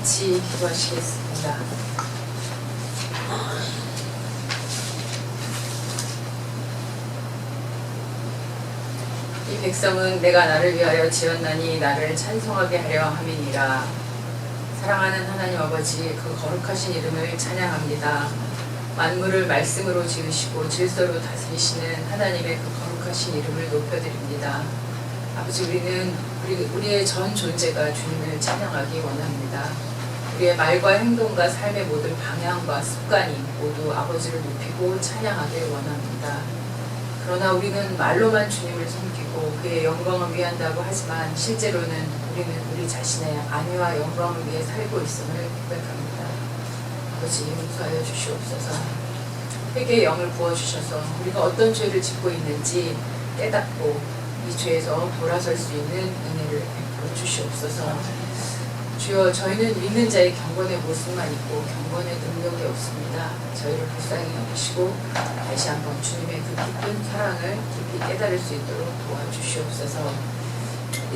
같이 기도하시겠습니다. 이 백성은 내가 나를 위하여 지었나니 나를 찬송하게 하려 함이니라. 사랑하는 하나님 아버지, 그 거룩하신 이름을 찬양합니다. 만물을 말씀으로 지으시고 질서로 다스리시는 하나님의 그 거룩하신 이름을 높여드립니다. 아버지, 우리의 전 존재가 주님을 찬양하기 원합니다. 우리의 말과 행동과 삶의 모든 방향과 습관이 모두 아버지를 높이고 찬양하길 원합니다. 그러나 우리는 말로만 주님을 섬기고 그의 영광을 위한다고 하지만 실제로는 우리는 우리 자신의 안위와 영광을 위해 살고 있음을 고백합니다. 아버지, 용서하여 주시옵소서. 회개의 영을 부어주셔서 우리가 어떤 죄를 짓고 있는지 깨닫고 이 죄에서 돌아설 수 있는 은혜를 베풀어 주시옵소서. 주여, 저희는 믿는 자의 경건의 모습만 있고 경건의 능력이 없습니다. 저희를 불쌍히 여기시고 다시 한번 주님의 그 깊은 사랑을 깊이 깨달을 수 있도록 도와주시옵소서.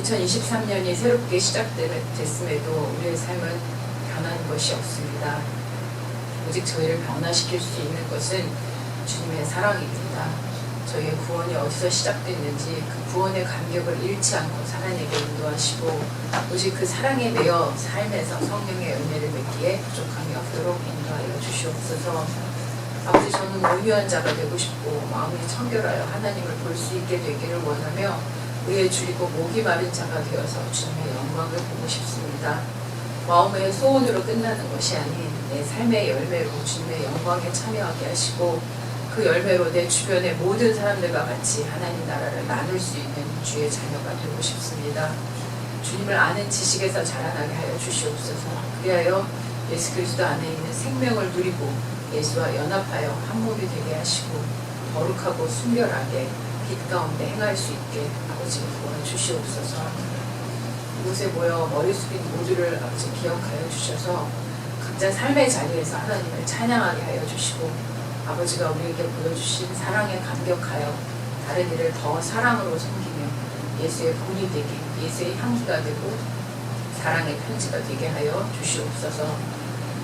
2023년이 새롭게 시작됐음에도 우리의 삶은 변한 것이 없습니다. 오직 저희를 변화시킬 수 있는 것은 주님의 사랑입니다. 저희의 구원이 어디서 시작됐는지 그 구원의 감격을 잃지 않고 살아내게 인도하시고 오직 그 사랑에 매여 삶에서 성령의 은혜를 맺기에 부족함이 없도록 인도하여 주시옵소서. 아버지, 저는 온유한 자가 되고 싶고 마음이 청결하여 하나님을 볼 수 있게 되기를 원하며 의에 줄이고 목이 마른 자가 되어서 주님의 영광을 보고 싶습니다. 마음의 소원으로 끝나는 것이 아닌 내 삶의 열매로 주님의 영광에 참여하게 하시고 그 열매로 내 주변의 모든 사람들과 같이 하나님 나라를 나눌 수 있는 주의 자녀가 되고 싶습니다. 주님을 아는 지식에서 자라나게 하여 주시옵소서. 그리하여 예수 그리스도 안에 있는 생명을 누리고 예수와 연합하여 한 몸이 되게 하시고 거룩하고 순결하게 빛 가운데 행할 수 있게 아버지 도와주시옵소서. 이곳에 모여 머리 숙인 모두를 아버지 기억하여 주셔서 각자 삶의 자리에서 하나님을 찬양하게 하여 주시고 아버지가 우리에게 보여주신 사랑에 감격하여 다른 이를 더 사랑으로 섬기며 예수의 본이 되게, 예수의 향기가 되고 사랑의 편지가 되게 하여 주시옵소서.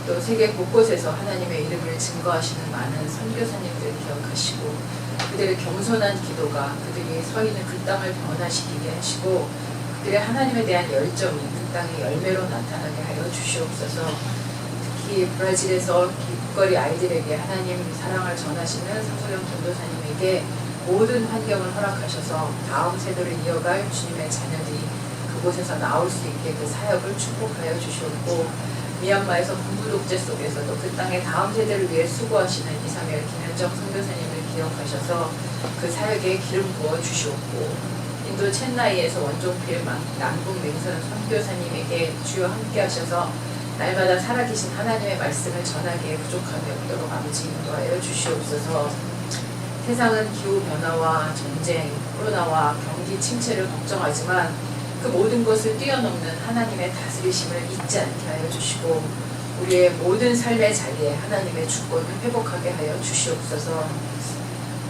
또 세계 곳곳에서 하나님의 이름을 증거하시는 많은 선교사님들을 기억하시고 그들의 겸손한 기도가 그들이 서 있는 그 땅을 변화시키게 하시고 그들의 하나님에 대한 열정이 그 땅의 열매로 나타나게 하여 주시옵소서. 특히 브라질에서 길거리 아이들에게 하나님 사랑을 전하시는 성소령 전도사님에게 모든 환경을 허락하셔서 다음 세대를 이어갈 주님의 자녀들이 그곳에서 나올 수 있게 그 사역을 축복하여 주시옵고 미얀마에서 군부 독재 속에서도 그 땅의 다음 세대를 위해 수고하시는 이사멜 김현정 선교사님을 기억하셔서 그 사역에 기름 부어 주시옵고 인도 첸나이에서 원종필 남북 맹선 선교사님에게 주여 함께 하셔서 날마다 살아계신 하나님의 말씀을 전하기에 부족함이 없도록 아버지 인도하여 주시옵소서. 세상은 기후변화와 전쟁, 코로나와 경기 침체를 걱정하지만 그 모든 것을 뛰어넘는 하나님의 다스리심을 잊지 않게 하여 주시고 우리의 모든 삶의 자리에 하나님의 주권을 회복하게 하여 주시옵소서.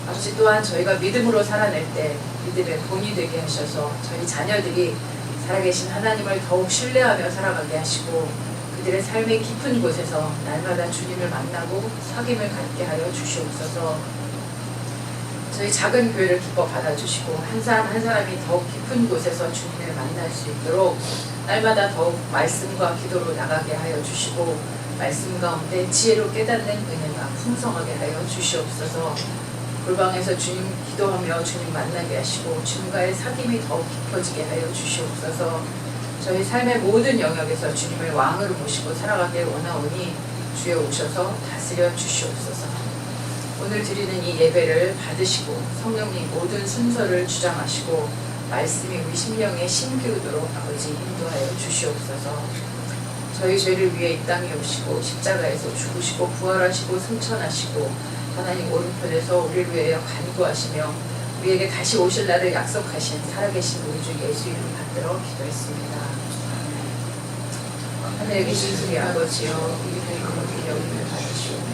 아버지, 또한 저희가 믿음으로 살아낼 때 믿음의 본이 되게 하셔서 저희 자녀들이 살아계신 하나님을 더욱 신뢰하며 살아가게 하시고 그들의 삶의 깊은 곳에서 날마다 주님을 만나고 사귐을 갖게 하여 주시옵소서. 저희 작은 교회를 기뻐 받아주시고 한 사람 한 사람이 더욱 깊은 곳에서 주님을 만날 수 있도록 날마다 더욱 말씀과 기도로 나가게 하여 주시고 말씀 가운데 지혜로 깨닫는 은혜가 풍성하게 하여 주시옵소서. 골방에서 주님 기도하며 주님 만나게 하시고 주님과의 사귐이 더욱 깊어지게 하여 주시옵소서. 저희 삶의 모든 영역에서 주님을 왕으로 모시고 살아가길 원하오니 주여 오셔서 다스려 주시옵소서. 오늘 드리는 이 예배를 받으시고 성령님 모든 순서를 주장하시고 말씀이 우리 심령에 심기우도록 아버지 인도하여 주시옵소서. 저희 죄를 위해 이 땅에 오시고 십자가에서 죽으시고 부활하시고 승천하시고 하나님 오른편에서 우리를 위하여 간구하시며 우리에게 다시 오실 날을 약속하신 살아계신 우리 주 예수 이름 받들어 기도했습니다. 하늘에 계신 우리 아버지여, 우리의 거룩히 여김을 받으시오며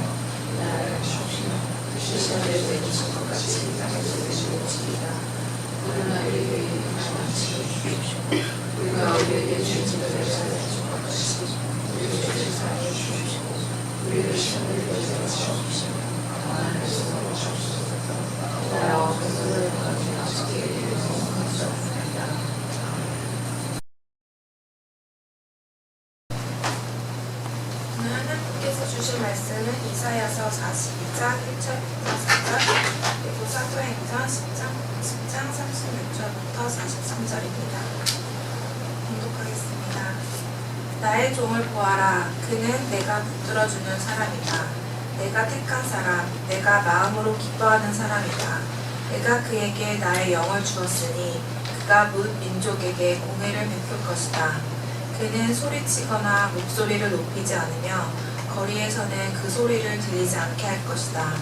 나라를 주시옵시며 뜻이 하늘에 되신 것 같이 땅에서 되시옵시다. 그러나 우리에게 일어나시옵시고 우리가 우리에게 죄짓는 자를 사하신 것 같이 우리 이사야서 42장 1절부터 4절, 그리고 사도행전 10장 36절부터 43절입니다. 봉독하겠습니다. 나의 종을 보아라. 그는 내가 붙들어주는 사람이다. 내가 택한 사람, 내가 마음으로 기뻐하는 사람이다. 내가 그에게 나의 영을 주었으니 그가 뭇 민족에게 공의를 베풀 것이다. 그는 소리치거나 목소리를 높이지 않으며 거리에서는 그 소리를 들리지 않게 할 것이다.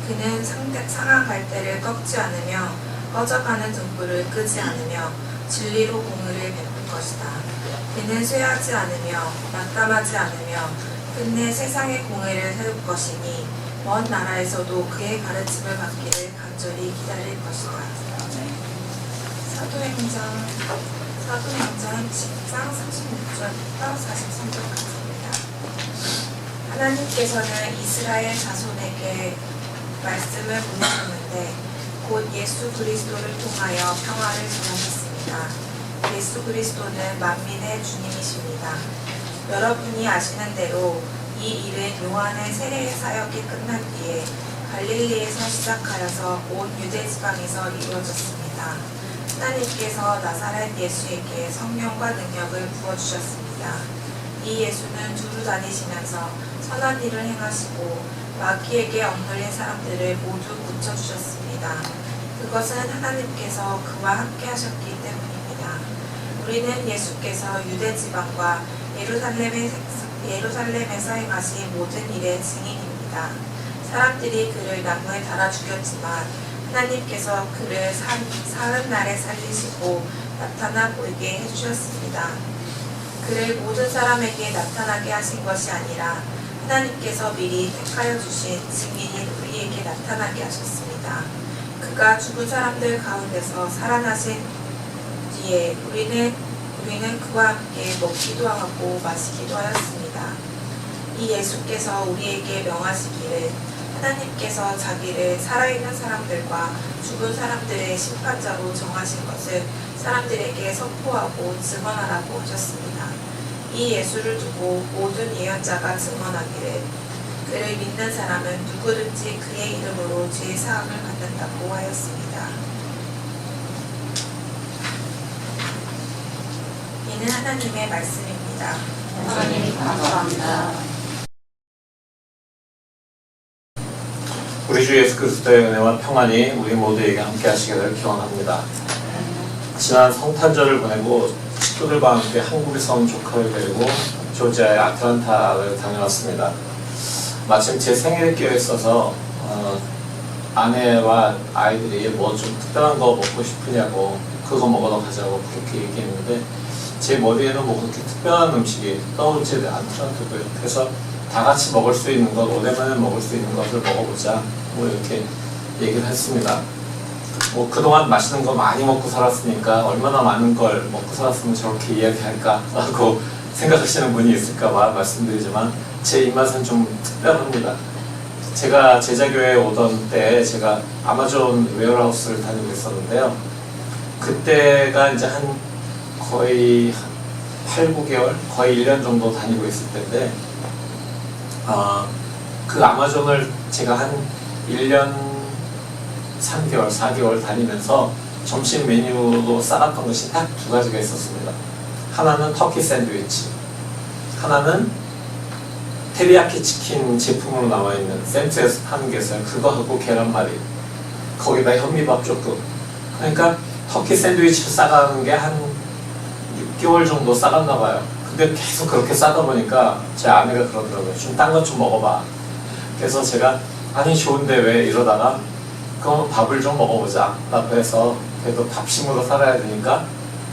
그는 상한 갈대를 꺾지 않으며 꺼져가는 등불을 끄지 않으며 진리로 공의를 베풀 것이다. 그는 쇠하지 않으며 낙담하지 않으며 끝내 세상의 공의를 세울 것이니 먼 나라에서도 그의 가르침을 받기를 간절히 기다릴 것이다. 사도행전 10장 36절부터 43절까지입니다. 하나님께서는 이스라엘 자손에게 말씀을 보내셨는데 곧 예수 그리스도를 통하여 평화를 전하셨습니다. 예수 그리스도는 만민의 주님이십니다. 여러분이 아시는 대로 이 일은 요한의 세례 사역이 끝난 뒤에 갈릴리에서 시작하여서 온 유대 지방에서 이루어졌습니다. 하나님께서 나사렛 예수에게 성령과 능력을 부어주셨습니다. 이 예수는 두루 다니시면서 선한 일을 행하시고 마귀에게 얽매인 사람들을 모두 고쳐주셨습니다. 그것은 하나님께서 그와 함께 하셨기 때문입니다. 우리는 예수께서 유대 지방과 예루살렘에서 행하신 모든 일의 증인입니다. 사람들이 그를 나무에 달아 죽였지만 하나님께서 그를 사흘 날에 살리시고 나타나 보이게 해주셨습니다. 그를 모든 사람에게 나타나게 하신 것이 아니라 하나님께서 미리 택하여 주신 증인인 우리에게 나타나게 하셨습니다. 그가 죽은 사람들 가운데서 살아나신 뒤에 우리는 그와 함께 먹기도 하고 마시기도 하였습니다. 이 예수께서 우리에게 명하시기를 하나님께서 자기를 살아있는 사람들과 죽은 사람들의 심판자로 정하신 것을 사람들에게 선포하고 증언하라고 하셨습니다. 이 예수를 두고 모든 예언자가 증언하기를 그를 믿는 사람은 누구든지 그의 이름으로 죄 사함을 받는다고 하였습니다. 이는 하나님의 말씀입니다. 하나님 감사합니다. 우리 주 예수 그리스도의 은혜와 평안이 우리 모두에게 함께 하시기를 기원합니다. 지난 성탄절을 보내고 식구들과 함께 한국에서 온 조카를 데리고 조지아의 아틀란타를 다녀왔습니다. 마침 제 생일에 끼어 있어서 아내와 아이들이 뭐 좀 특별한 거 먹고 싶으냐고 그거 먹으러 가자고 그렇게 얘기했는데 제 머리에는 뭐 그렇게 특별한 음식이 떠오르지 않더라고요. 그래서 다 같이 먹을 수 있는 것, 오랜만에 먹을 수 있는 것을 먹어보자 뭐 이렇게 얘기를 했습니다. 뭐 그동안 맛있는 거 많이 먹고 살았으니까 얼마나 많은 걸 먹고 살았으면 저렇게 이야기할까 라고 생각하시는 분이 있을까 봐 말씀드리지만 제 입맛은 좀 특별합니다. 제가 제자교회에 오던 때 제가 아마존 웨어하우스를 다니고 있었는데요. 그때가 이제 한 거의 8, 9개월, 거의 1년 정도 다니고 있을 때인데 그 아마존을 제가 한 1년 3개월, 4개월 다니면서 점심 메뉴로 싸갔던 것이 딱 두 가지가 있었습니다. 하나는 터키 샌드위치, 하나는 테리야키 치킨 제품으로 나와 있는 샘스에서 파는 게 있어요. 그거하고 계란말이, 거기다 현미밥 조금. 그러니까 터키 샌드위치를 싸가는 게 한 6개월 정도 싸갔나 봐요. 근데 계속 그렇게 싸다 보니까 제 아내가 그러더라고요. 좀 딴 것 좀 먹어봐. 그래서 제가 아니 좋은데 왜 이러다가 그럼 밥을 좀 먹어보자 라고 해서 그래도 밥심으로 살아야 되니까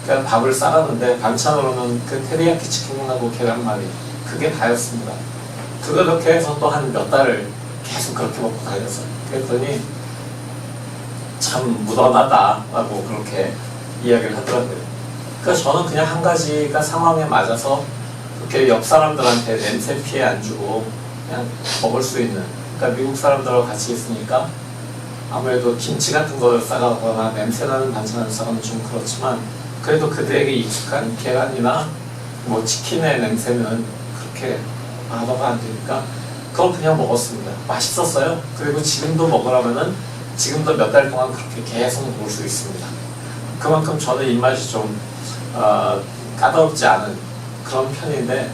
그냥 밥을 싸갔는데 반찬으로는 그 테리야키 치킨하고 계란말이 그게 다였습니다. 그렇게 해서 또 한 몇 달을 계속 그렇게 먹고 다녔어요. 그랬더니 참 무던하다 라고 그렇게 이야기를 하더라고요. 그러니까 저는 그냥 한 가지가 상황에 맞아서 그렇게 옆 사람들한테 냄새 피해 안 주고 그냥 먹을 수 있는, 그러니까 미국 사람들하고 같이 있으니까 아무래도 김치 같은 걸 싸가거나 냄새나는 반찬을 싸가면 좀 그렇지만 그래도 그들에게 익숙한 계란이나 뭐 치킨의 냄새는 그렇게 마다가 안 되니까 그건 그냥 먹었습니다. 맛있었어요. 그리고 지금도 먹으라면은 지금도 몇 달 동안 그렇게 계속 먹을 수 있습니다. 그만큼 저는 입맛이 좀 까다롭지 않은 그런 편인데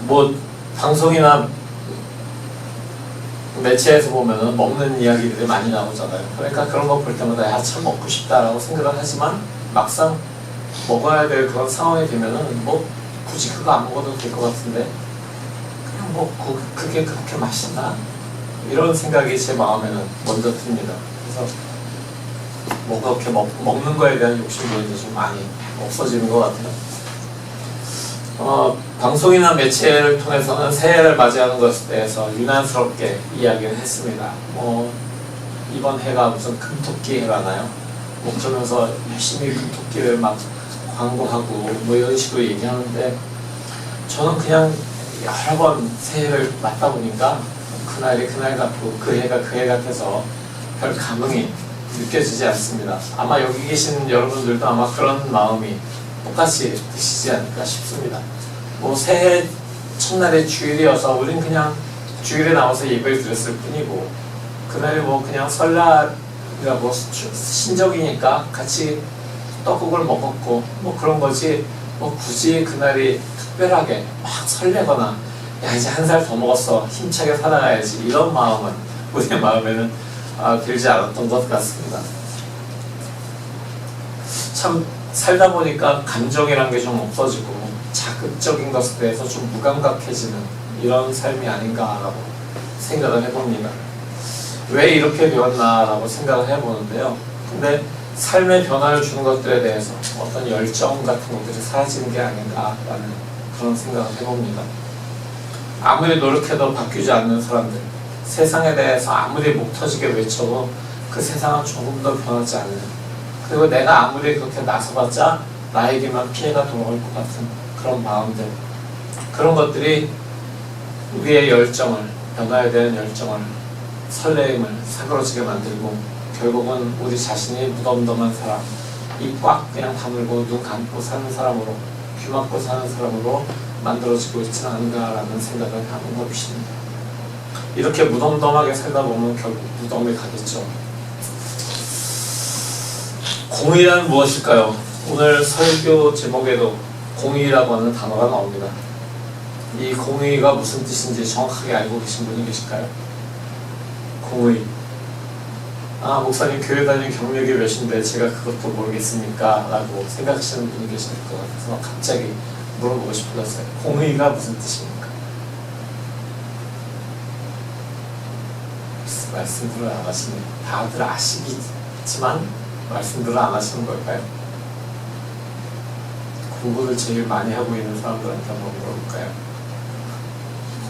뭐 방송이나 매체에서 보면은 먹는 이야기들이 많이 나오잖아요. 그러니까 그런 거 볼 때마다 야 참 먹고 싶다라고 생각을 하지만 막상 먹어야 될 그런 상황이 되면은 뭐 굳이 그거 안 먹어도 될 것 같은데 그냥 뭐 그게 그렇게 맛있나? 이런 생각이 제 마음에는 먼저 듭니다. 그래서 뭐 그렇게 먹는 거에 대한 욕심도 이제 좀 많이 없어지는 것 같아요. 방송이나 매체를 통해서는 새해를 맞이하는 것에 대해서 유난스럽게 이야기를 했습니다. 이번 해가 무슨 금토끼 해라나요? 뭐 그러면서 열심히 금토끼를 막 광고하고 뭐 이런 식으로 얘기하는데 저는 그냥 여러 번 새해를 맞다 보니까 그날이 그날 같고 그 해가 그 해 같아서 별 감흥이 느껴지지 않습니다. 아마 여기 계신 여러분들도 아마 그런 마음이 똑같이 드시지 않을까 싶습니다. 뭐 새해 첫날의 주일이어서 우린 그냥 주일에 나와서 예배를 드렸을 뿐이고 그날이 뭐 그냥 설날이라 뭐 신적이니까 같이 떡국을 먹었고 뭐 그런 거지 뭐 굳이 그날이 특별하게 막 설레거나 야 이제 한 살 더 먹었어 힘차게 살아가야지 이런 마음은 우리의 마음에는 들지 않았던 것 같습니다. 참 살다 보니까 감정이란 게 좀 없어지고 자극적인 것에 대해서 좀 무감각해지는 이런 삶이 아닌가라고 생각을 해봅니다. 왜 이렇게 되었나라고 생각을 해보는데요. 근데 삶의 변화를 주는 것들에 대해서 어떤 열정 같은 것들이 사라지는 게 아닌가라는 그런 생각을 해봅니다. 아무리 노력해도 바뀌지 않는 사람들, 세상에 대해서 아무리 목 터지게 외쳐도 그 세상은 조금 더 변하지 않는, 그리고 내가 아무리 그렇게 나서봤자 나에게만 피해가 돌아올 것 같은 그런 마음들, 그런 것들이 우리의 열정을, 변화에 대한 열정을, 설레임을 사그러지게 만들고 결국은 우리 자신이 무덤덤한 사람, 입 꽉 그냥 다물고 눈 감고 사는 사람으로, 귀 막고 사는 사람으로 만들어지고 있지는 않은가라는 생각을 하는 것입니다. 이렇게 무덤덤하게 살다 보면 결국 무덤에 가겠죠. 공의란 무엇일까요? 오늘 설교 제목에도 공의라고 하는 단어가 나옵니다. 이 공의가 무슨 뜻인지 정확하게 알고 계신 분이 계실까요? 공의. 목사님 교회 다니는 경력이 몇인데 제가 그것도 모르겠습니까? 라고 생각하시는 분이 계실 것 같아서 갑자기 물어보고 싶어졌어요. 공의가 무슨 뜻입니까? 말씀들을 안 하시네요. 다들 아시겠지만 말씀들을 안 하시는 걸까요? 공부를 제일 많이 하고 있는 사람들한테 한번 물어볼까요?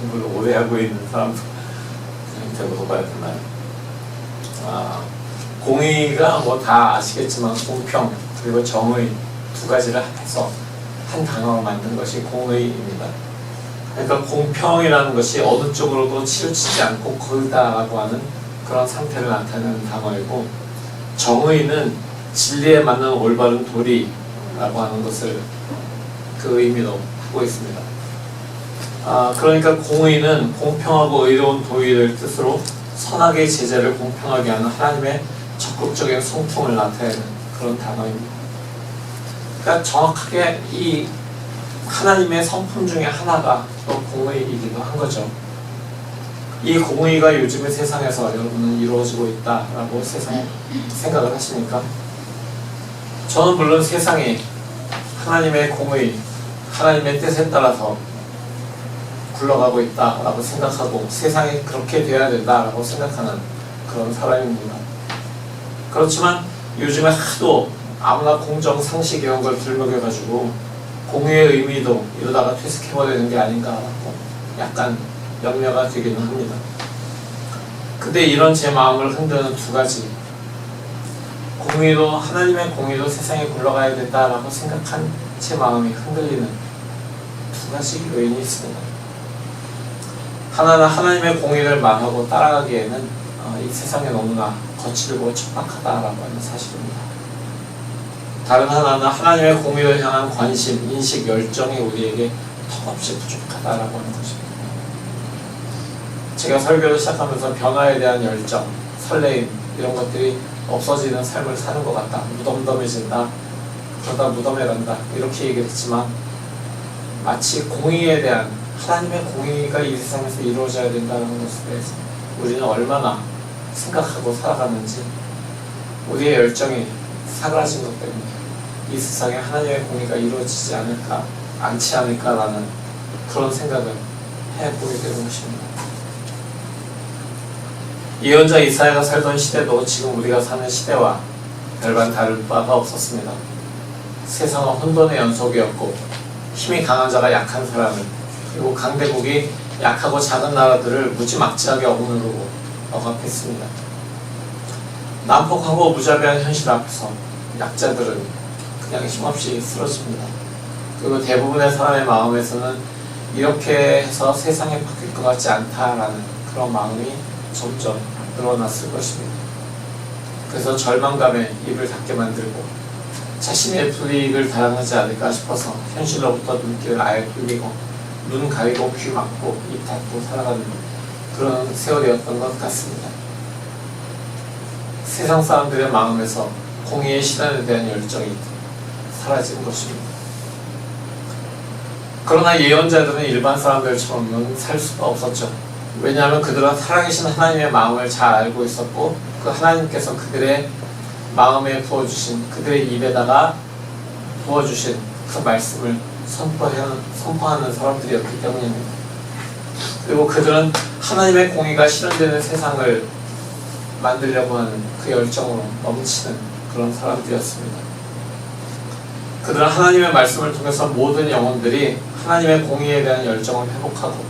공부를 오래 하고 있는 사람들한테 물어봐야 되나요? 공의가 뭐 다 아시겠지만 공평 그리고 정의 두 가지를 합해서 한 단어로 만든 것이 공의입니다. 그러니까 공평이라는 것이 어느 쪽으로도 치우치지 않고 거르다라고 하는 그런 상태를 나타내는 단어이고, 정의는 진리에 맞는 올바른 도리라고 하는 것을 그 의미로 하고 있습니다. 그러니까 공의는 공평하고 의로운 도의를 뜻으로 선악의 제재를 공평하게 하는 하나님의 적극적인 성품을 나타내는 그런 단어입니다. 그러니까 정확하게 이 하나님의 성품 중에 하나가 또 공의이기도 한 거죠. 이 공의가 요즘의 세상에서 여러분은 이루어지고 있다라고 생각을 하십니까? 저는 물론 세상이 하나님의 공의, 하나님의 뜻에 따라서 굴러가고 있다라고 생각하고 세상이 그렇게 돼야 된다라고 생각하는 그런 사람입니다. 그렇지만 요즘에 하도 아무나 공정, 상식 이런 걸 들먹여가지고 공의의 의미도 이러다가 퇴색해버리는 게 아닌가라고 약간 염려가 되기는 합니다. 근데 이런 제 마음을 흔드는 두 가지, 공의도, 하나님의 공의도 세상에 굴러가야 된다라고 생각한 제 마음이 흔들리는 두 가지 요인이 있습니다. 하나는 하나님의 공의를 말하고 따라가기에는 이 세상에 너무나 거칠고 척박하다라고 하는 사실입니다. 다른 하나는 하나님의 공의를 향한 관심, 인식, 열정이 우리에게 턱없이 부족하다라고 하는 것입니다. 제가 설교를 시작하면서 변화에 대한 열정, 설레임 이런 것들이 없어지는 삶을 사는 것 같다. 무덤덤해진다. 그러다 무덤해간다. 이렇게 얘기를 했지만 마치 공의에 대한 하나님의 공의가 이 세상에서 이루어져야 된다는 것에 대해서 우리는 얼마나 생각하고 살아가는지 우리의 열정이 사라진 것 때문에 이 세상에 하나님의 공의가 이루어지지 않지 않을까라는 그런 생각을 해보게 되는 것입니다. 예언자 이사야가 살던 시대도 지금 우리가 사는 시대와 별반 다를 바가 없었습니다. 세상은 혼돈의 연속이었고 힘이 강한 자가 약한 사람을 그리고 강대국이 약하고 작은 나라들을 무지막지하게 억누르고 억압했습니다. 난폭하고 무자비한 현실 앞에서 약자들은 그냥 힘없이 쓰러집니다. 그리고 대부분의 사람의 마음에서는 이렇게 해서 세상이 바뀔 것 같지 않다라는 그런 마음이 점점 늘어났을 것입니다. 그래서 절망감에 입을 닫게 만들고 자신의 불이익을 당하지 않을까 싶어서 현실로부터 눈길을 아예 돌리고 눈 가리고 귀 막고 입 닫고 살아가는 그런 세월이었던 것 같습니다. 세상 사람들의 마음에서 공의의 실현에 대한 열정이 사라진 것입니다. 그러나 예언자들은 일반 사람들처럼은 살 수가 없었죠. 왜냐하면 그들은 살아계신 하나님의 마음을 잘 알고 있었고 그 하나님께서 그들의 마음에 부어주신 그들의 입에다가 부어주신 그 말씀을 선포하는 사람들이었기 때문입니다. 그리고 그들은 하나님의 공의가 실현되는 세상을 만들려고 하는 그 열정으로 넘치는 그런 사람들이었습니다. 그들은 하나님의 말씀을 통해서 모든 영혼들이 하나님의 공의에 대한 열정을 회복하고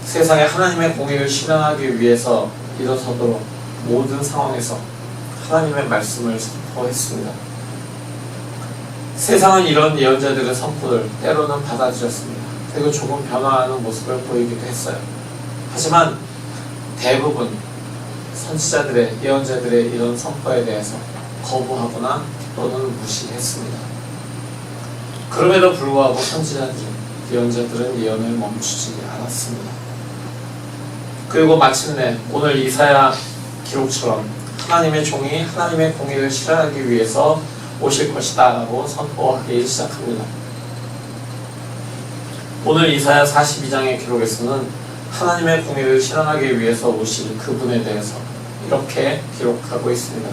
세상에 하나님의 공의를 실현하기 위해서 일어서도록 모든 상황에서 하나님의 말씀을 선포했습니다. 세상은 이런 예언자들의 선포를 때로는 받아들였습니다. 그리고 조금 변화하는 모습을 보이기도 했어요. 하지만 대부분 선지자들의 예언자들의 이런 선포에 대해서 거부하거나 또는 무시했습니다. 그럼에도 불구하고 예언자들은 예언을 멈추지 않았습니다. 그리고 마침내 오늘 이사야 기록처럼 하나님의 종이 하나님의 공의를 실현하기 위해서 오실 것이다 라고 선포하기 시작합니다. 오늘 이사야 42장의 기록에서는 하나님의 공의를 실현하기 위해서 오실 그분에 대해서 이렇게 기록하고 있습니다.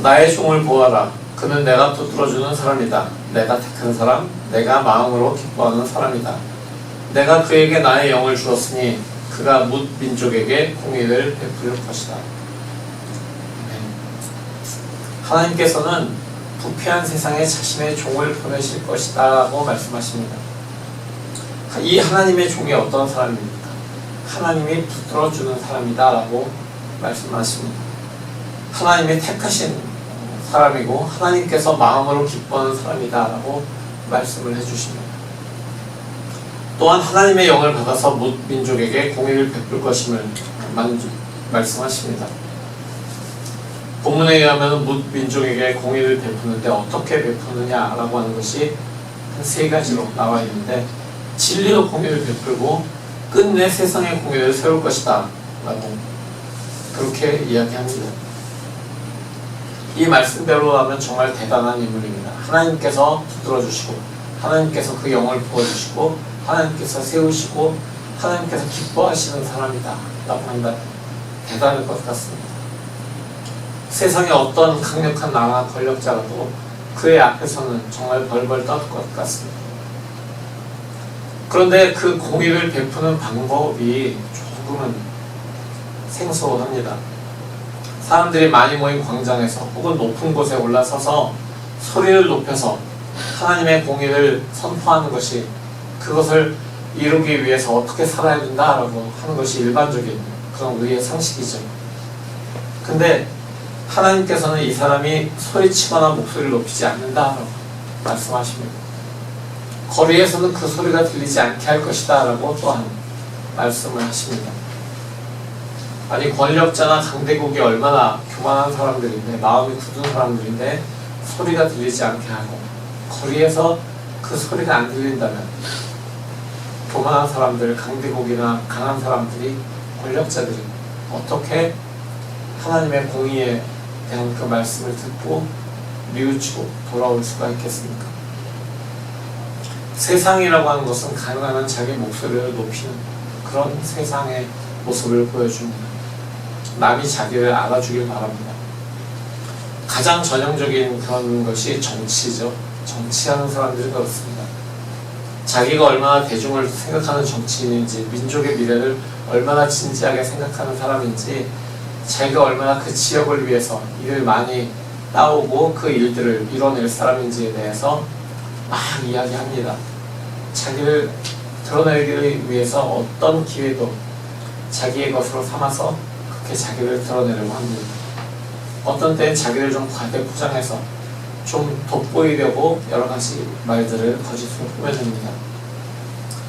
나의 종을 보아라. 그는 내가 붙들어주는 사람이다. 내가 택한 사람, 내가 마음으로 기뻐하는 사람이다. 내가 그에게 나의 영을 주었으니 그가 뭇 민족에게 공의를 베풀 것이다. 하나님께서는 부패한 세상에 자신의 종을 보내실 것이다 라고 말씀하십니다. 이 하나님의 종이 어떤 사람입니까? 하나님이 붙들어주는 사람이다 라고 말씀하십니다. 하나님이 택하신 사람이고 하나님께서 마음으로 기뻐하는 사람이다 라고 말씀을 해주십니다. 또한 하나님의 영을 받아서 뭇 민족에게 공의를 베풀 것임을 말씀하십니다. 본문에 의하면 뭇 민족에게 공의를 베푸는데 어떻게 베푸느냐라고 하는 것이 한 세 가지로 나와 있는데 진리로 공의를 베풀고 끝내 세상의 공의를 세울 것이다 라고 그렇게 이야기합니다. 이 말씀대로 하면 정말 대단한 인물입니다. 하나님께서 붙들어주시고 하나님께서 그 영을 부어주시고 하나님께서 세우시고 하나님께서 기뻐하시는 사람이다 라고 한다. 대단할 것 같습니다. 세상에 어떤 강력한 나라 권력자라도 그의 앞에서는 정말 벌벌 떨 것 같습니다. 그런데 그 공의를 베푸는 방법이 조금은 생소합니다. 사람들이 많이 모인 광장에서 혹은 높은 곳에 올라서서 소리를 높여서 하나님의 공의를 선포하는 것이 그것을 이루기 위해서 어떻게 살아야 된다라고 하는 것이 일반적인 그런 우리의 상식이죠. 근데 하나님께서는 이 사람이 소리치거나 목소리를 높이지 않는다라고 말씀하십니다. 거리에서는 그 소리가 들리지 않게 할 것이다 라고 또한 말씀을 하십니다. 아니 권력자나 강대국이 얼마나 교만한 사람들인데 마음이 굳은 사람들인데 소리가 들리지 않게 하고 거리에서 그 소리가 안 들린다면 교만한 사람들, 강대국이나 강한 사람들이, 권력자들이 어떻게 하나님의 공의에 대한 그 말씀을 듣고 뉘우치고 돌아올 수가 있겠습니까? 세상이라고 하는 것은 가능하면 자기 목소리를 높이는 그런 세상의 모습을 보여줍니다. 남이 자기를 알아주길 바랍니다. 가장 전형적인 그런 것이 정치죠. 정치하는 사람들이 그렇습니다. 자기가 얼마나 대중을 생각하는 정치인인지, 민족의 미래를 얼마나 진지하게 생각하는 사람인지, 자기가 얼마나 그 지역을 위해서 일을 많이 따오고 그 일들을 이뤄낼 사람인지에 대해서 막 이야기합니다. 자기를 드러내기 위해서 어떤 기회도 자기의 것으로 삼아서 그렇게 자기를 드러내려고 합니다. 어떤 때는 자기를 좀 과대 포장해서 좀 돋보이려고 여러 가지 말들을 거짓으로 꾸며냅니다.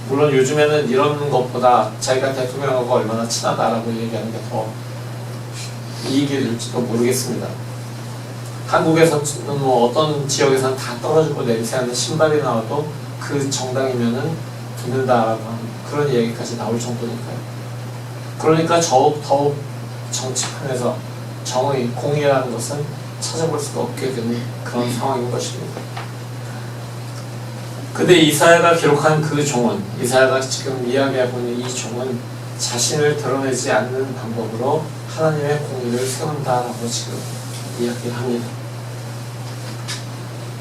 물론 요즘에는 이런 것보다 자기가 대통령하고 얼마나 친하다라고 얘기하는 게 더 이익이 될지도 모르겠습니다. 한국에서는 뭐 어떤 지역에서는 다 떨어지고 냄새나는 신발이 나와도 그 정당이면은 듣는다라고 하는 그런 얘기까지 나올 정도니까요. 그러니까 더욱 정치판에서 정의, 공의라는 것은 찾아볼 수가 없게 되는 그런 상황인 것입니다. 근데 이사야가 기록한 그 종은, 이사야가 지금 이야기하고 있는 이 종은 자신을 드러내지 않는 방법으로 하나님의 공의를 세운다라고 지금 이야기를 합니다.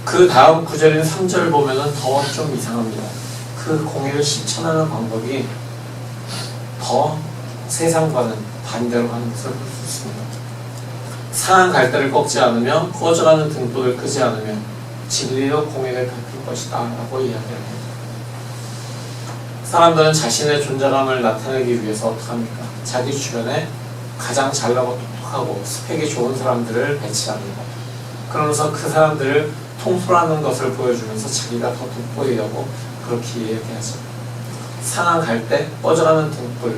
그 다음 구절인 3절 보면은 더 좀 이상합니다. 그 공의를 실천하는 방법이 더 세상과는 반대로 하는 것을 볼 수 있습니다. 상한 갈대를 꺾지 않으며 꺼져가는 등불을 끄지 않으며 진리로 공의를 베풀 것이다 라고 이야기합니다. 사람들은 자신의 존재감을 나타내기 위해서 어떻게 합니까? 자기 주변에 가장 잘나고 똑똑하고 스펙이 좋은 사람들을 배치합니다. 그러면서 그 사람들을 통솔하는 것을 보여주면서 자기가 더 돋보이려고 그렇게 이야기하죠. 상한 갈대, 꺼져가는 등불,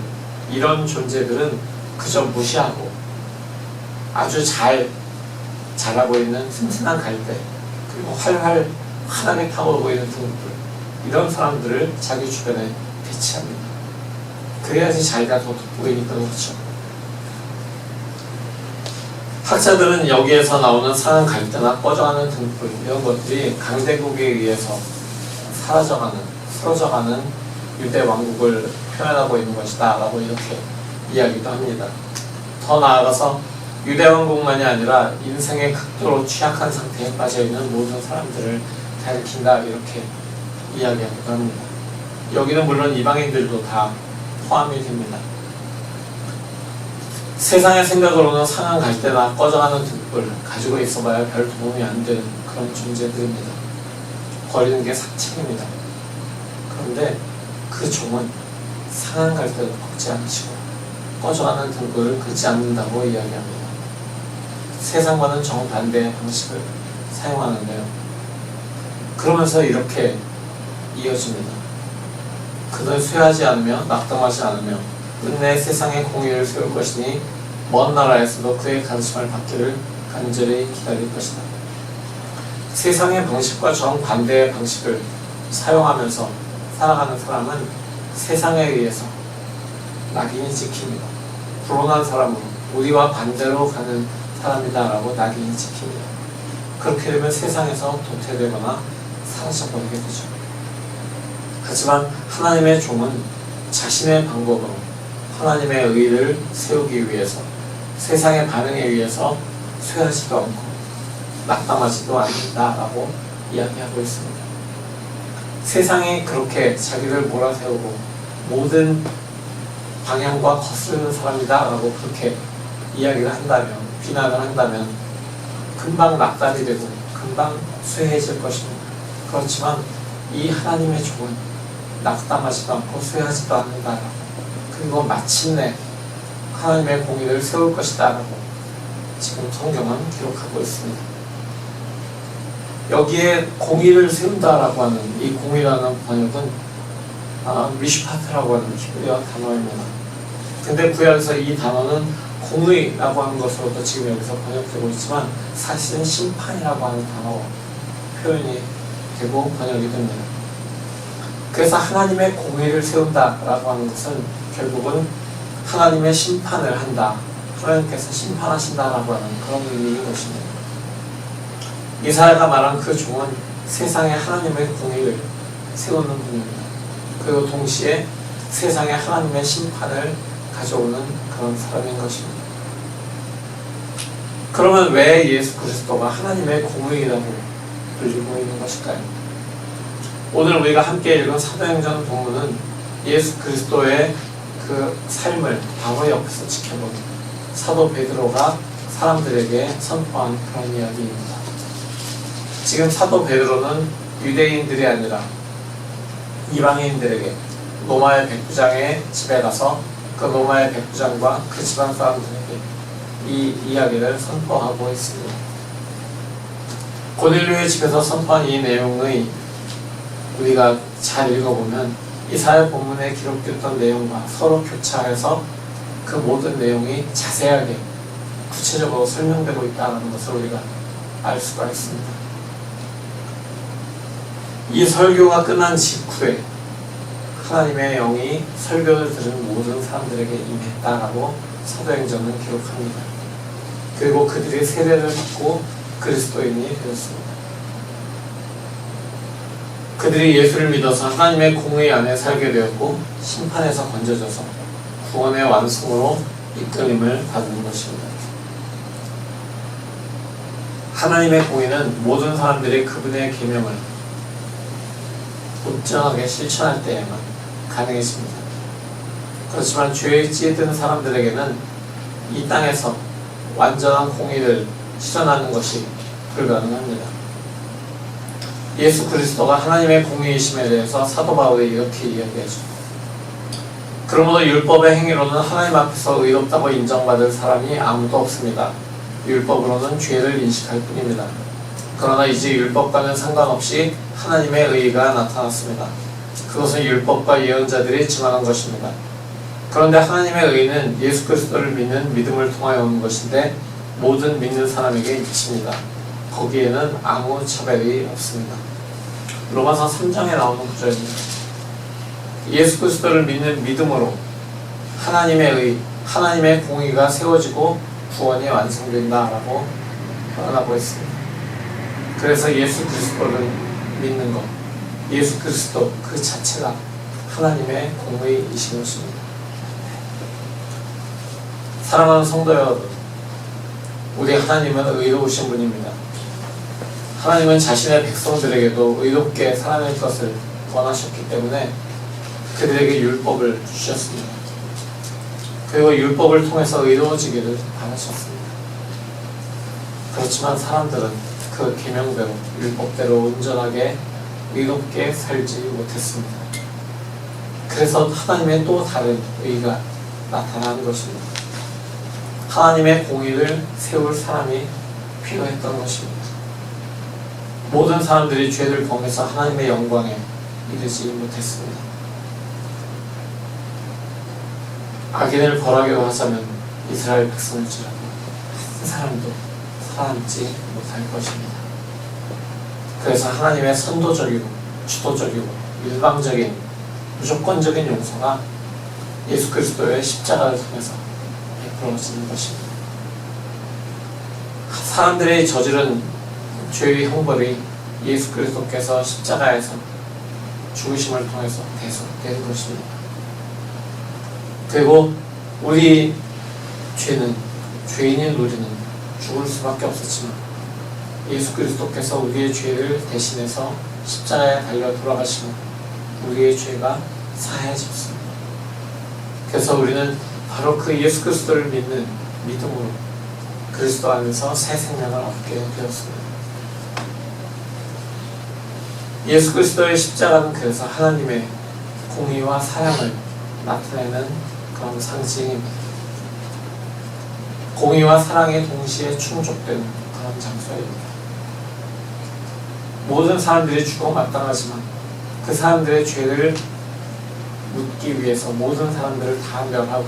이런 존재들은 그저 무시하고 아주 잘 자라고 있는 튼튼한 갈대, 그리고 활활 환하게 타오르고 있는 등불, 이런 사람들을 자기 주변에 배치합니다. 그래야지 자기가 더 돋보이니까 그렇죠. 학자들은 여기에서 나오는 상한 갈대나 꺼져가는 등불, 이런 것들이 강대국에 의해서 사라져가는, 쓰러져가는 유대 왕국을 표현하고 있는 것이다 라고 이렇게 이야기도 합니다. 더 나아가서 유대 왕국만이 아니라 인생의 극도로 취약한 상태에 빠져있는 모든 사람들을 가리킨다 이렇게 이야기하기도 합니다. 여기는 물론 이방인들도 다 포함이 됩니다. 세상의 생각으로는 상한 갈대나 꺼져가는 등불 가지고 있어봐야 별 도움이 안 되는 그런 존재들입니다. 버리는 게 삭책입니다. 그런데 그 종은 상한 갈대도 꺾지 않으시고 꺼져가는 등불을 끄지 않는다고 이야기합니다. 세상과는 정반대의 방식을 사용하는데요. 그러면서 이렇게 이어집니다. 그들 쇠하지 않으며 낙담하지 않으며 끝내 세상의 공의를 세울 것이니 먼 나라에서도 그의 가르침을 받기를 간절히 기다릴 것이다. 세상의 방식과 정반대의 방식을 사용하면서 살아가는 사람은 세상에 의해서 낙인이 찍힙니다. 불온한 사람으로 우리와 반대로 가는 사람이다라고 낙인이 찍힙니다. 그렇게 되면 세상에서 도태되거나 사라져버리게 되죠. 하지만 하나님의 종은 자신의 방법으로 하나님의 의를 세우기 위해서 세상의 반응에 의해서 쇠하지도 않고 낙담하지도 않는다라고 이야기하고 있습니다. 세상이 그렇게 자기를 몰아세우고 모든 방향과 거스르는 사람이다라고 그렇게 이야기를 한다면, 비난을 한다면 금방 낙담이 되고 금방 쇠해질 것입니다. 그렇지만 이 하나님의 종은 낙담하지도 않고 쇠하지도 않는다라고, 그리고 마침내 하나님의 공의를 세울 것이다라고 지금 성경은 기록하고 있습니다. 여기에 공의를 세운다라고 하는 이 공의라는 번역은 미슈파트라고 하는 히브리어 단어입니다. 근데 구약에서 이 단어는 공의라고 하는 것으로도 지금 여기서 번역되고 있지만 사실은 심판이라고 하는 단어 표현이 되고 번역이 됩니다. 그래서 하나님의 공의를 세운다라고 하는 것은 결국은 하나님의 심판을 한다. 하나님께서 심판하신다라고 하는 그런 의미인 것입니다. 이사야가 말한 그 종은 세상에 하나님의 공의를 세우는 분입니다. 그리고 동시에 세상에 하나님의 심판을 가져오는 그런 사람인 것입니다. 그러면 왜 예수 그리스도가 하나님의 공의라고 불리고 있는 것일까요? 오늘 우리가 함께 읽은 사도행전 본문은 예수 그리스도의 그 삶을 바로 옆에서 지켜본 사도 베드로가 사람들에게 선포한 그런 이야기입니다. 지금 사도 베드로는 유대인들이 아니라 이방인들에게 로마의 백부장의 집에 가서 그 로마의 백부장과 그 집안 사람들에게 이 이야기를 선포하고 있습니다. 고넬료의 집에서 선포한 이 내용의 우리가 잘 읽어보면 이사야 본문에 기록됐던 내용과 서로 교차해서 그 모든 내용이 자세하게 구체적으로 설명되고 있다는 것을 우리가 알 수가 있습니다. 이 설교가 끝난 직후에 하나님의 영이 설교를 들은 모든 사람들에게 임했다라고 사도행전은 기록합니다. 그리고 그들이 세례를 받고 그리스도인이 되었습니다. 그들이 예수를 믿어서 하나님의 공의 안에 살게 되었고 심판에서 건져져서 구원의 완성으로 이끌림을 받는 것입니다. 하나님의 공의는 모든 사람들이 그분의 계명을 온전하게 실천할 때에만 가능해집니다. 그렇지만 죄에 찌든 사람들에게는 이 땅에서 완전한 공의를 실현하는 것이 불가능합니다. 예수 그리스도가 하나님의 공의이심에 대해서 사도 바울이 이렇게 이야기하죠. 그러므로 율법의 행위로는 하나님 앞에서 의롭다고 인정받을 사람이 아무도 없습니다. 율법으로는 죄를 인식할 뿐입니다. 그러나 이제 율법과는 상관없이 하나님의 의의가 나타났습니다. 그것은 율법과 예언자들이 증언한 것입니다. 그런데 하나님의 의의는 예수 그리스도를 믿는 믿음을 통하여 오는 것인데 모든 믿는 사람에게 미칩니다. 거기에는 아무 차별이 없습니다. 로마서 3장에 나오는 구절입니다. 예수 그리스도를 믿는 믿음으로 하나님의 의, 하나님의 공의가 세워지고 구원이 완성된다라고 표현하고 있습니다. 그래서 예수 그리스도를 믿는 것, 예수 그리스도 그 자체가 하나님의 공의이신 것입니다. 사랑하는 성도 여러분, 우리 하나님은 의로우신 분입니다. 하나님은 자신의 백성들에게도 의롭게 살아낼 것을 원하셨기 때문에 그들에게 율법을 주셨습니다. 그리고 율법을 통해서 의로워지기를 바라셨습니다. 그렇지만 사람들은 그 계명대로 율법대로 온전하게 의롭게 살지 못했습니다. 그래서 하나님의 또 다른 의가 나타나는 것입니다. 하나님의 공의를 세울 사람이 필요했던 것입니다. 모든 사람들이 죄를 범해서 하나님의 영광에 이르지 못했습니다. 악인을 벌하기로 하자면 이스라엘 백성일지라도 한 사람도 살아남지 못할 것입니다. 그래서 하나님의 선도적이고 주도적이고 일방적인 무조건적인 용서가 예수 그리스도의 십자가를 통해서 베풀어지는 것입니다. 사람들이 저지른 죄의 형벌이 예수 그리스도께서 십자가에서 죽으심을 통해서 대속되는 것입니다. 그리고 우리 죄는, 죄인인 우리는 죽을 수밖에 없었지만 예수 그리스도께서 우리의 죄를 대신해서 십자가에 달려 돌아가시면 우리의 죄가 사해졌습니다. 그래서 우리는 바로 그 예수 그리스도를 믿는 믿음으로 그리스도 안에서 새 생명을 얻게 되었습니다. 예수 그리스도의 십자가는 그래서 하나님의 공의와 사랑을 나타내는 그런 상징입니다. 공의와 사랑이 동시에 충족되는 그런 장소입니다. 모든 사람들이 죽어 마땅하지만 그 사람들의 죄를 묻기 위해서 모든 사람들을 다 멸하고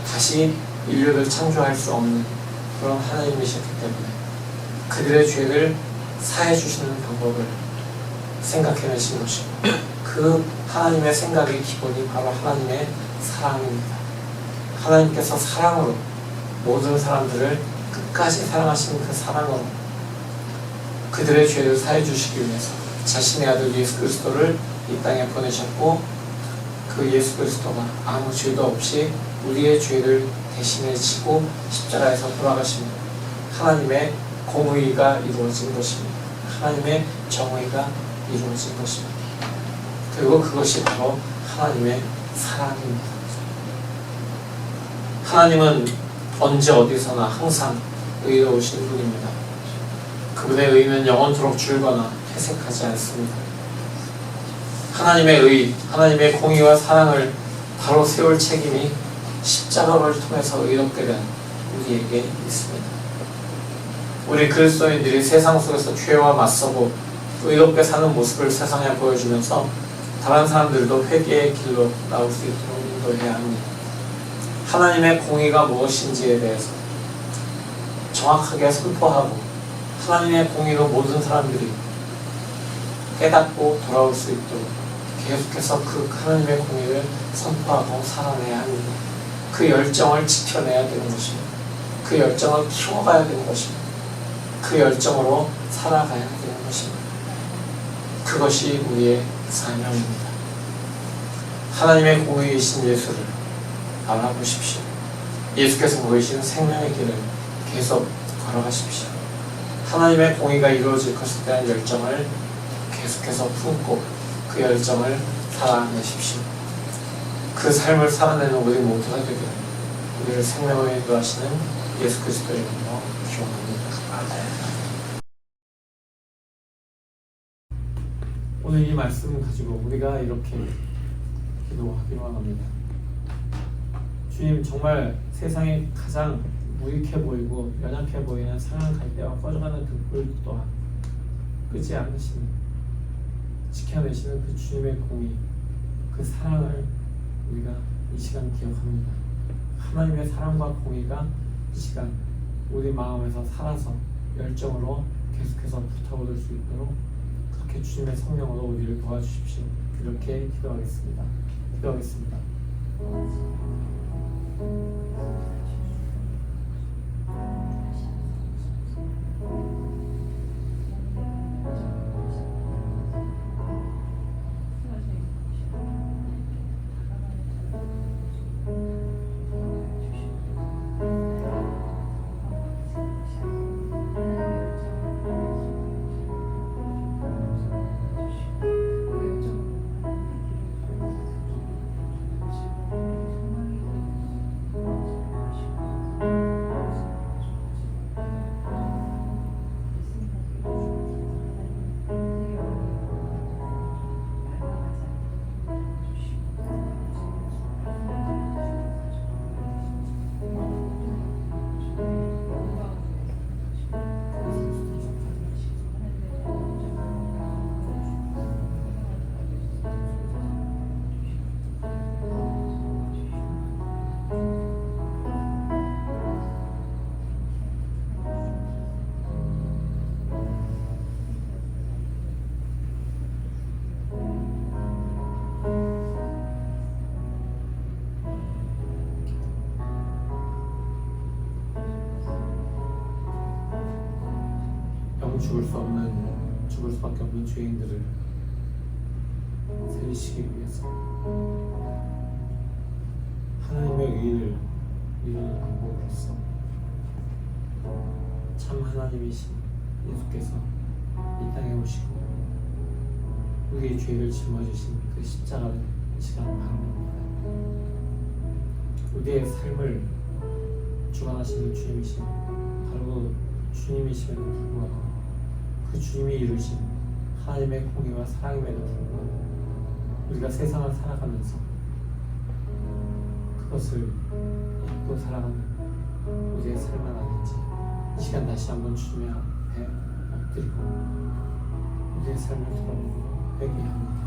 다시 인류를 창조할 수 없는 그런 하나님이셨기 때문에 그들의 죄를 사해 주시는 방법을 생각해내신 것이고 그 하나님의 생각의 기본이 바로 하나님의 사랑입니다. 하나님께서 사랑으로 모든 사람들을 끝까지 사랑하시는 그 사랑으로 그들의 죄를 사해 주시기 위해서 자신의 아들 예수 그리스도를 이 땅에 보내셨고 그 예수 그리스도가 아무 죄도 없이 우리의 죄를 대신해 지고 십자가에서 돌아가시는 하나님의 공의가 이루어진 것입니다. 하나님의 정의가 이루어진 것입니다. 그리고 그것이 바로 하나님의 사랑입니다. 하나님은 언제 어디서나 항상 의로우신 분입니다. 그분의 의는 영원토록 줄거나 퇴색하지 않습니다. 하나님의 의, 하나님의 공의와 사랑을 바로 세울 책임이 십자가를 통해서 의롭게 된 우리에게 있습니다. 우리 그리스도인들이 세상 속에서 죄와 맞서고 의롭게 사는 모습을 세상에 보여주면서 다른 사람들도 회개의 길로 나올 수 있도록 인도해야 합니다. 하나님의 공의가 무엇인지에 대해서 정확하게 선포하고 하나님의 공의로 모든 사람들이 깨닫고 돌아올 수 있도록 계속해서 그 하나님의 공의를 선포하고 살아내야 합니다. 그 열정을 지켜내야 되는 것입니다. 그 열정을 키워가야 되는 것입니다. 그 열정으로 살아가야 되는 것입니다. 그것이 우리의 사명입니다. 하나님의 공의이신 예수를 알아보십시오. 예수께서 보이신 생명의 길을 계속 걸어가십시오. 하나님의 공의가 이루어질 것에 대한 열정을 계속해서 품고 그 열정을 살아내십시오. 그 삶을 살아내는 우리 모두가 되기를 우리를 생명으로 인도하시는 예수 그리스도의 이름으로 기원합니다. 오늘 이 말씀을 가지고 우리가 이렇게 기도하기로 합니다. 주님, 정말 세상에 가장 무익해 보이고 연약해 보이는 상한 갈대와 꺼져가는 등불 또한 끄지 않으시는, 지켜내시는 그 주님의 공의, 그 사랑을 우리가 이 시간 기억합니다. 하나님의 사랑과 공의가 이 시간 우리 마음에서 살아서 열정으로 계속해서 붙어오를 수 있도록 그렇게 주님의 성령으로 우리를 도와주십시오. 이렇게 기도하겠습니다. 기도하겠습니다. 죽을 수밖에 없는 죄인들을 살리시기 위해서 하나님의 의를 이루는 방법으로서 참 하나님이신 예수께서 이 땅에 오시고 우리의 죄를 짊어지신 그 십자가를 이 시간 바라봅니다. 우리의 삶을 주관하시는 주님이신 바로 주님이심에도 불구하고 그 주님이 이루신 하나님의 공의와 사랑임에도 불구하고 우리가 세상을 살아가면서 그것을 잊고 살아가는 우리의 삶은 아닌지 이 시간 다시 한번 주님의 앞에 엎드리고 우리의 삶을 돌아보고 회개합니다.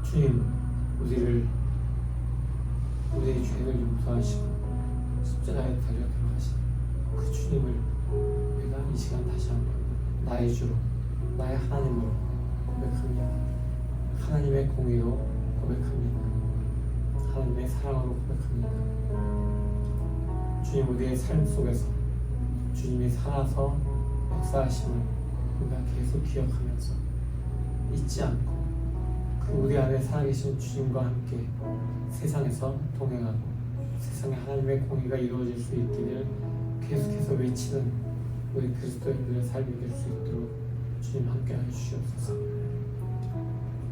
주님, 우리의 죄를 용서하시고 십자가에 달려 돌아가신 그 주님을 우리가 이 시간 다시 한번 나의 주로, 나의 하나님으로 고백합니다. 하나님의 공의로 고백합니다. 하나님의 사랑으로 고백합니다. 주님, 우리의 삶 속에서 주님이 살아서 역사하심을 우리가 계속 기억하면서 잊지 않고 그 우리 안에 살아계신 주님과 함께 세상에서 동행하고 세상에 하나님의 공의가 이루어질 수 있기를 계속해서 외치는 우리 그리스도인들의 삶이 될 수 있도록 주님 함께하여 주시옵소서.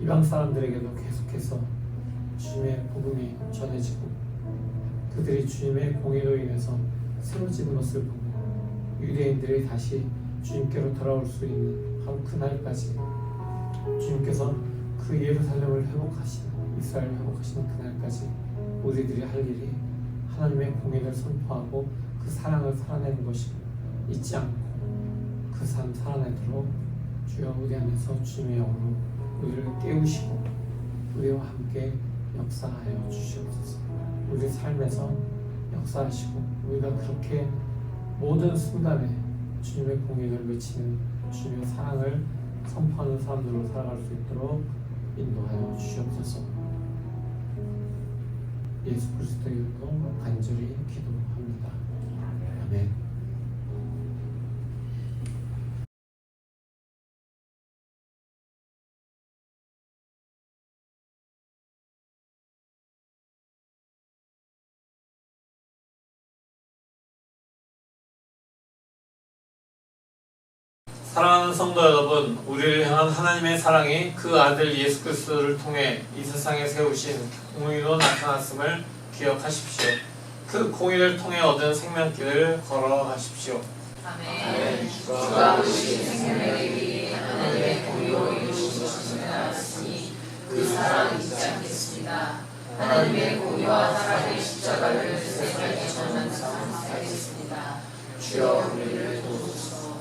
이방 사람들에게도 계속해서 주님의 복음이 전해지고 그들이 주님의 공의로 인해서 새로워진 것을 보고 유대인들이 다시 주님께로 돌아올 수 있는 바로 그날까지 주님께서 그 예루살렘을 회복하시는 이스라엘을 회복하시는 그날까지 우리들이 할 일이 하나님의 공의를 선포하고 그 사랑을 살아내는 것이고 잊지 않고 그 삶 살아내도록 주여 우리 안에서 주님의 영으로 우리를 깨우시고 우리와 함께 역사하여 주시옵소서. 우리 삶에서 역사하시고 우리가 그렇게 모든 순간에 주님의 공의를 외치는 주님의 사랑을 선포하는 사람들로 살아갈 수 있도록 인도하여 주시옵소서. 예수 그리스도의 이름으로 간절히 기도합니다. 아멘. 사랑하는 성도 여러분, 우리를 향한 하나님의 사랑이 그 아들 예수 그리스도를 통해 이 세상에 세우신 공의로 나타났음을 기억하십시오. 그 공의를 통해 얻은 생명길을 걸어가십시오. 아멘. 주가 오신 생명의 길이 하나님의 공의로 이루어지심을 알았으니 그 사랑 잊지 않겠습니다. 하나님의 공의와 사랑의 십자가를 세상에 전하는 삶 살겠습니다. 주여 우리를 도우소서.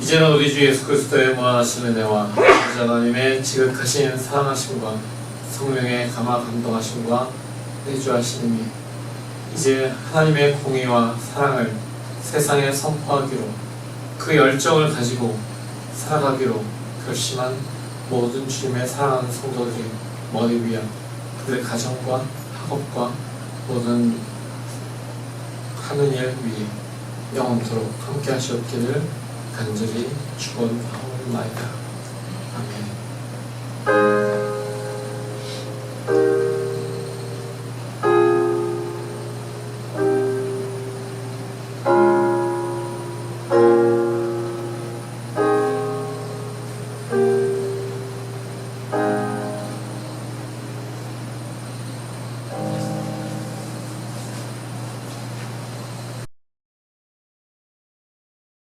이제는 우리 주 예수 그리스도의 무한하신 은혜와 아버지 하나님의 지극하신 사랑하심과 성령의 감화 감동하심과 내주하심이 이제 하나님의 공의와 사랑을 세상에 선포하기로 그 열정을 가지고 살아가기로 결심한 모든 주님의 사랑하는 성도들이 머리 위에 그들의 가정과 학업과 모든 하는 일 위에 영원토록 함께 하시옵기를 간절히 축원하옵나이다. 아멘.